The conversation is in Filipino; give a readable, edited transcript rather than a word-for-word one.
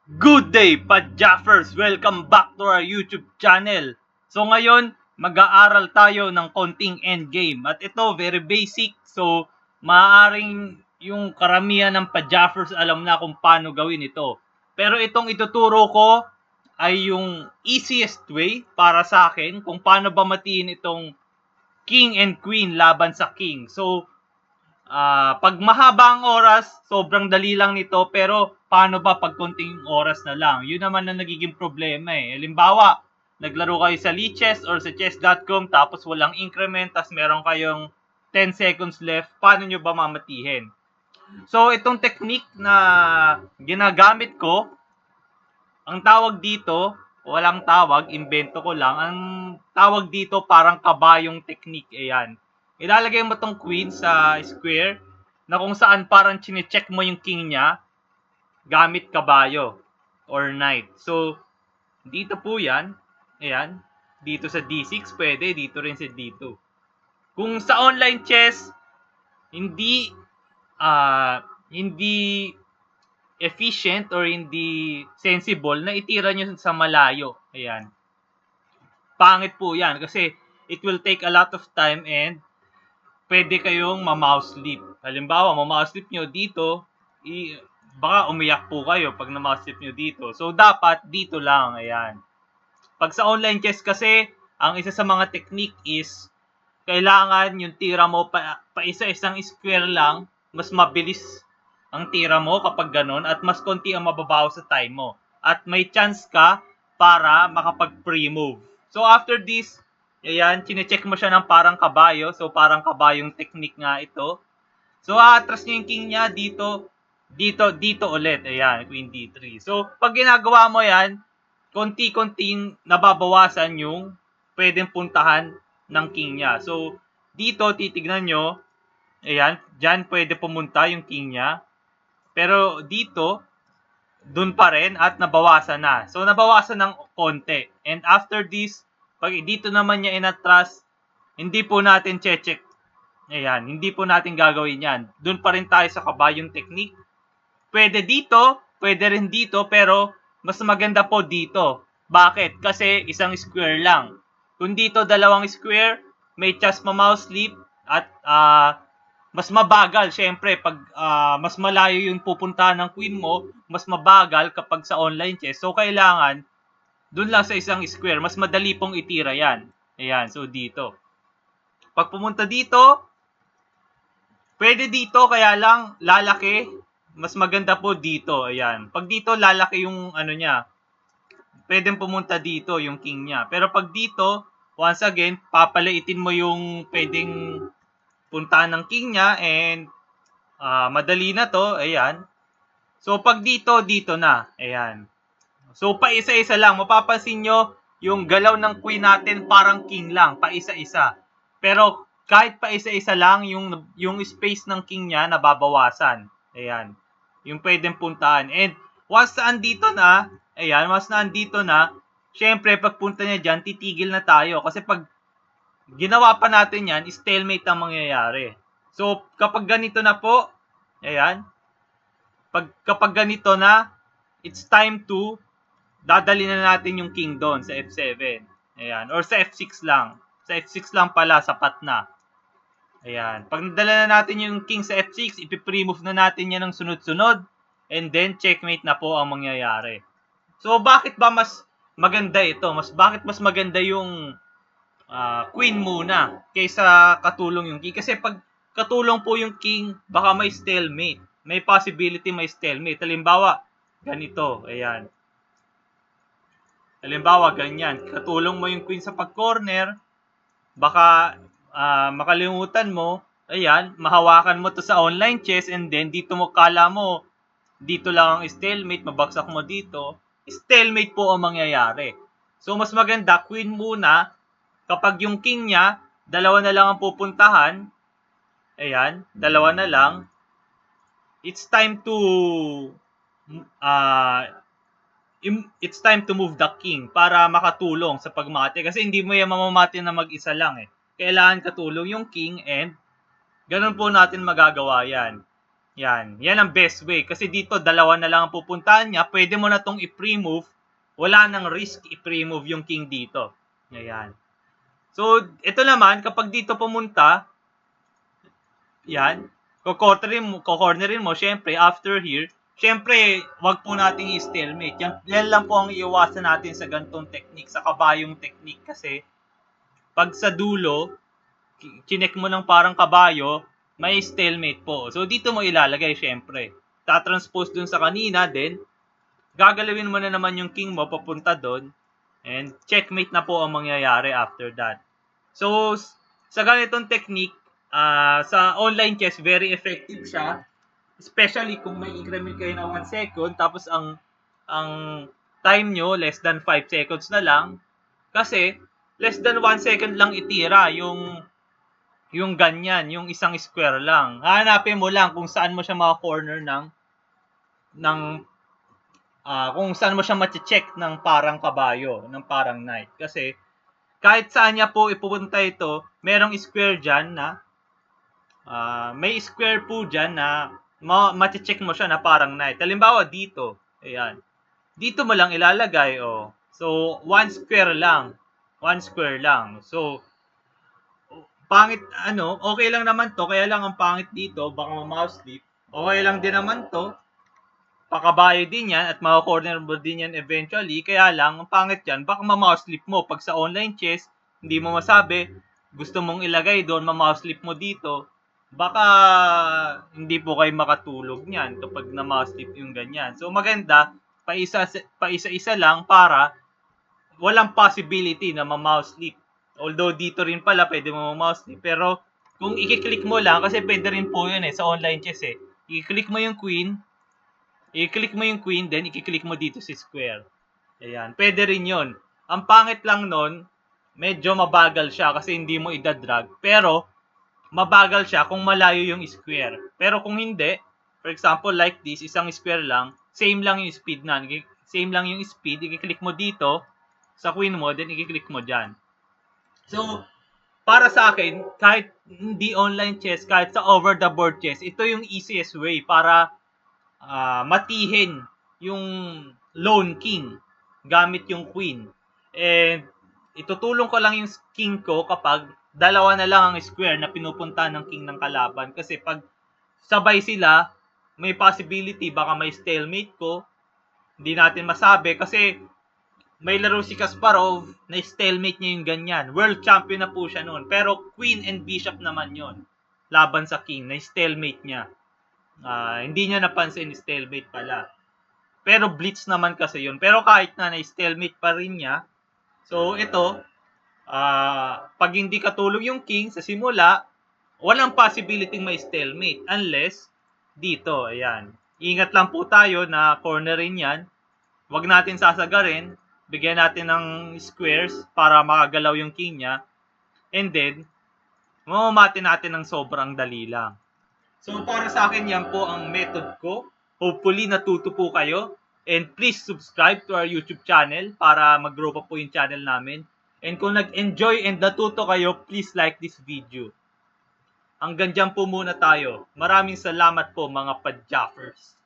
Good day, Padjaffers! Welcome back to our YouTube channel. So ngayon, mag-aaral tayo ng konting endgame. At ito, very basic. So, maaaring yung karamihan ng Padjaffers alam na kung paano gawin ito. Pero itong ituturo ko ay yung easiest way para sa akin kung paano ba matiin itong King and Queen laban sa King. So, pag mahaba ang oras, sobrang dali lang nito, pero paano ba pag konting oras na lang? Yun naman na nagiging problema eh. Halimbawa, naglaro kayo sa Lichess or sa chess.com tapos walang increment, tapos meron kayong 10 seconds left, paano nyo ba mamatihin? So, itong technique na ginagamit ko, ang tawag dito, walang tawag, invento ko lang, ang tawag dito parang kabayong technique, ayan. Ilalagay mo tong queen sa square na kung saan parang chine-check mo yung king niya gamit kabayo or knight. So, dito po yan. Ayan. Dito sa D6, pwede. Dito rin sa D2. Kung sa online chess, hindi hindi efficient or hindi sensible na itira nyo sa malayo. Ayan. Pangit po yan kasi it will take a lot of time and pwede kayong ma-mouse sleep. Halimbawa, ma-mouse sleep nyo dito, baka umiyak po kayo pag na-mouse sleep nyo dito. So, dapat dito lang. Ayan. Pag sa online chess kasi, ang isa sa mga technique is, kailangan yung tira mo pa isa-isang square lang, mas mabilis ang tira mo kapag ganun, at mas konti ang mababaw sa time mo. At may chance ka para makapag-pre-move. So, after this, ayan, chine-check mo siya ng parang kabayo. So, parang kabayong technique nga ito. So, atras niya yung king niya dito ulit. Ayan, queen d3. So, pag ginagawa mo yan, konti-konting nababawasan yung pwedeng puntahan ng king niya. So, dito, titignan nyo, ayan, dyan pwede pumunta yung king niya. Pero dito, dun pa rin at nabawasan na. So, nabawasan ng konti. And after this, pag dito naman niya inatras, hindi po natin check. Ayan, hindi po natin gagawin yan. Doon pa rin tayo sa kabayong technique. Pwede dito, pwede rin dito, pero mas maganda po dito. Bakit? Kasi isang square lang. Kung dito dalawang square, may chance ma-mouse sleep at mas mabagal. Syempre, pag mas malayo yung pupuntahan ng queen mo, mas mabagal kapag sa online chess. So, kailangan doon lang sa isang square. Mas madali pong itira yan. Ayan, so dito. Pag pumunta dito, pwede dito, kaya lang lalaki. Mas maganda po dito. Ayan. Pag dito, lalaki yung ano niya. Pwedeng pumunta dito yung king niya. Pero pag dito, once again, papaliitin mo yung pwedeng puntahan ng king niya and madali na to. Ayan. So, pag dito, dito na. Ayan. So, pa isa-isa lang. Mapapansin nyo, yung galaw ng queen natin parang king lang. Pa isa-isa. Pero, kahit pa isa-isa lang, yung space ng king niya nababawasan. Ayan. Yung pwedeng puntahan. And, once na andito na, ayan, once na andito na, syempre, pagpunta niya dyan, titigil na tayo. Kasi pag ginawa pa natin yan, stalemate ang mangyayari. So, kapag ganito na po, ayan, kapag ganito na, it's time to dadali na natin yung king doon sa F7. Ayan. Or sa F6 lang. Sa F6 lang pala, sapat na. Ayan. Pag nadala na natin yung king sa F6, ipipremove na natin yan ng sunod-sunod. And then, checkmate na po ang mangyayari. So, bakit ba mas maganda ito? Bakit mas maganda yung queen muna kaysa katulong yung king? Kasi pag katulong po yung king, baka may stalemate. May possibility may stalemate. Halimbawa, ganito. Ayan. Halimbawa, ganyan. Katulong mo yung queen sa pag-corner, baka makalimutan mo, ayan, mahawakan mo to sa online chess and then dito mo kala mo, dito lang ang stalemate, mabagsak mo dito, stalemate po ang mangyayari. So, mas maganda, queen muna, kapag yung king niya, dalawa na lang ang pupuntahan, ayan, dalawa na lang, it's time to move the king para makatulong sa pagmate. Kasi hindi mo yan mamamati na mag-isa lang eh. Kailangan katulong yung king and ganun po natin magagawa yan. Yan. Yan ang best way. Kasi dito, dalawa na lang ang pupuntahan niya. Pwede mo na tong i-pre-move. Wala nang risk i-pre-move yung king dito. Ayan. So, ito naman, kapag dito pumunta, yan, kukornerin mo, syempre, after here, syempre, wag po nating i-stalemate. Yan lang po ang iiwasan natin sa gantong technique, sa kabayong technique. Kasi, pag sa dulo, chinek mo ng parang kabayo, may stalemate po. So, dito mo ilalagay, syempre. Tatranspose dun sa kanina, then, gagalawin mo na naman yung king mo, papunta dun, and checkmate na po ang mangyayari after that. So, sa ganitong technique, sa online chess, very effective siya. Especially kung may increment kayo na 1 second, tapos ang time nyo, less than 5 seconds na lang. Kasi, less than 1 second lang itira yung ganyan, yung isang square lang. Hanapin mo lang kung saan mo siya maka-corner kung saan mo siya ma-check ng parang kabayo, ng parang knight. Kasi, kahit saan niya po ipupunta ito, merong square dyan na, may square po dyan na ma-check mo siya na parang knight. Halimbawa, dito. Ayan. Dito mo lang ilalagay, oh. So, 1 square lang. 1 square lang. So, pangit, okay lang naman to, kaya lang ang pangit dito, baka ma-mouse slip. Okay lang din naman to, pakabayo din yan, at maka-corner mo din yan eventually, kaya lang, ang pangit yan, baka ma-mouse slip mo. Pag sa online chess, hindi mo masabi, gusto mong ilagay doon, ma-mouse slip mo dito, baka hindi po kayo makatulog niyan kapag na-mouse slip yung ganyan. So, maganda, paisa-isa lang para walang possibility na ma-mouse slip. Although dito rin pala pwede mo ma-mouse slip, pero kung i-click mo lang, kasi pwede rin po yun sa online chess i-click mo yung queen, then i-click mo dito si square. Ayan, pwede rin yun. Ang pangit lang nun, medyo mabagal siya kasi hindi mo idadrag, pero mabagal siya kung malayo yung square. Pero kung hindi, for example, like this, isang square lang, same lang yung speed na. Same lang yung speed, i-click mo dito, sa queen mo, then i-click mo dyan. So, para sa akin, kahit hindi online chess, kahit sa over-the-board chess, ito yung easiest way para matihin yung lone king gamit yung queen. And itutulong ko lang yung king ko kapag dalawa na lang ang square na pinupunta ng king ng kalaban. Kasi pag sabay sila, may possibility baka may stalemate ko. Hindi natin masabi kasi may laro si Kasparov na stalemate niya yung ganyan. World champion na po siya noon. Pero queen and bishop naman yon laban sa king na stalemate niya. Hindi niya napansin stalemate pala. Pero blitz naman kasi yun. Pero kahit na stalemate pa rin niya, so ito, pag hindi katulog yung king sa simula, walang possibility may stalemate unless dito, ayan. Ingat lang po tayo na cornerin yan. Huwag natin sasagarin. Bigyan natin ng squares para makagalaw yung king niya. And then, mamamati natin ng sobrang dali lang. So, para sa akin, yan po ang method ko. Hopefully, natuto po kayo. And please subscribe to our YouTube channel para mag-grow pa po yung channel namin. And kung nag-enjoy and natuto kayo, please like this video. Hanggang dyan po muna tayo. Maraming salamat po mga padjaffers.